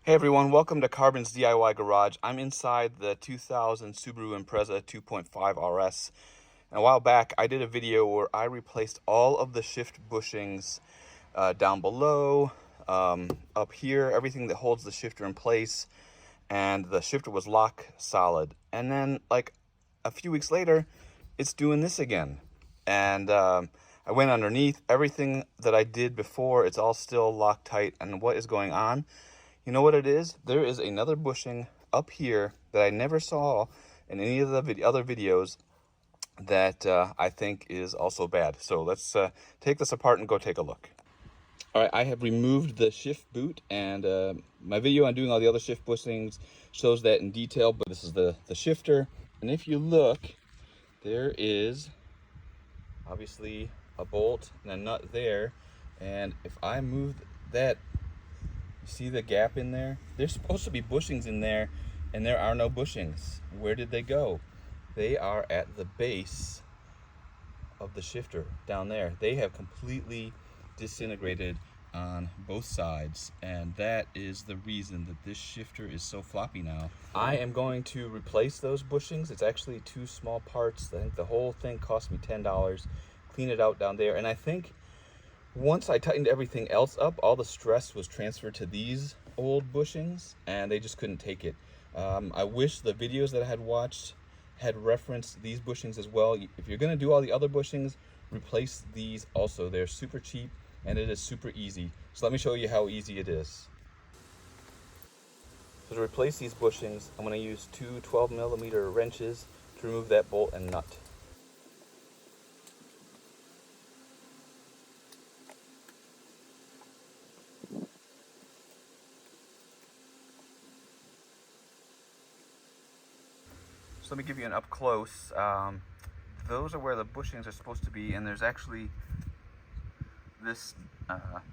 Hey everyone, welcome to Carbon's DIY Garage. I'm inside the 2000 Subaru Impreza 2.5 RS. And a while back, I did a video where I replaced all of the shift bushings down below, up here, everything that holds the shifter in place, and the shifter was lock solid. And then, like a few weeks later, it's doing this again. And I went underneath everything that I did before. It's all still Loctite. And what is going on? You know what it is? There is another bushing up here that I never saw in any of the other videos that I think is also bad. So let's take this apart and go take a look. All right, I have removed the shift boot, and my video on doing all the other shift bushings shows that in detail, but this is the shifter. And if you look, there is obviously a bolt and a nut there. And if I move that, see the gap in there? There's supposed to be bushings in there, and there are no bushings. Where did they go? They are at the base of the shifter down there. They have completely disintegrated on both sides, and that is the reason that this shifter is so floppy now. I am going to replace those bushings. It's actually two small parts. I think the whole thing cost me $10. Clean it out down there, and I think once I tightened everything else up, all the stress was transferred to these old bushings, and they just couldn't take it. I wish the videos that I had watched had referenced these bushings as well. If you're going to do all the other bushings, replace these also. They're super cheap, and it is super easy. So let me show you how easy it is. So to replace these bushings, I'm going to use two 12mm wrenches to remove that bolt and nut. So let me give you an up close. Those are where the bushings are supposed to be, and there's actually this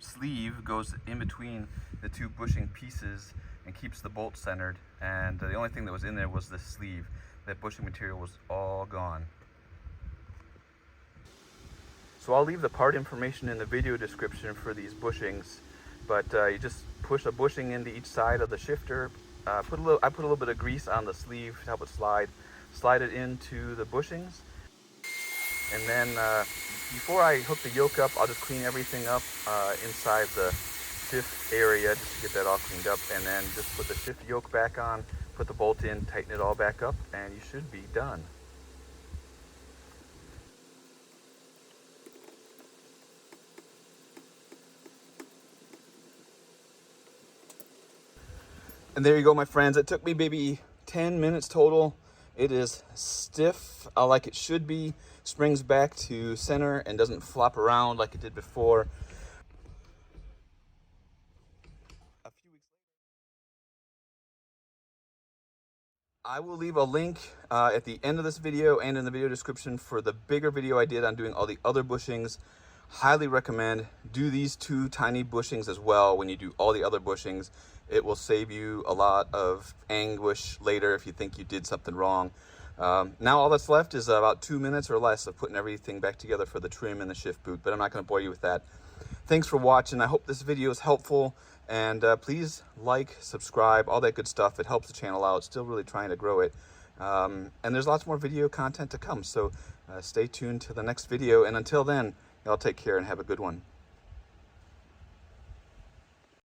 sleeve goes in between the two bushing pieces and keeps the bolt centered. And the only thing that was in there was the sleeve. That bushing material was all gone. So I'll leave the part information in the video description for these bushings, but you just push a bushing into each side of the shifter. I put a little bit of grease on the sleeve to help it slide it into the bushings, and then before I hook the yoke up, I'll just clean everything up inside the shift area just to get that all cleaned up, and then just put the shift yoke back on, put the bolt in, tighten it all back up, and you should be done. And there you go, my friends. It took me maybe 10 minutes total. It is stiff like it should be, springs back to center and doesn't flop around like it did before. A few weeks later, I will leave a link at the end of this video and in the video description for the bigger video I did on doing all the other bushings. Highly recommend do these two tiny bushings as well when you do all the other bushings. It will save you a lot of anguish later if you think you did something wrong. Now all that's left is about 2 minutes or less of putting everything back together for the trim and the shift boot, but I'm not going to bore you with that. Thanks for watching. I hope this video is helpful, and please like, subscribe, all that good stuff. It helps the channel out. Still really trying to grow it. And there's lots more video content to come, so stay tuned to the next video, and until then, y'all take care and have a good one.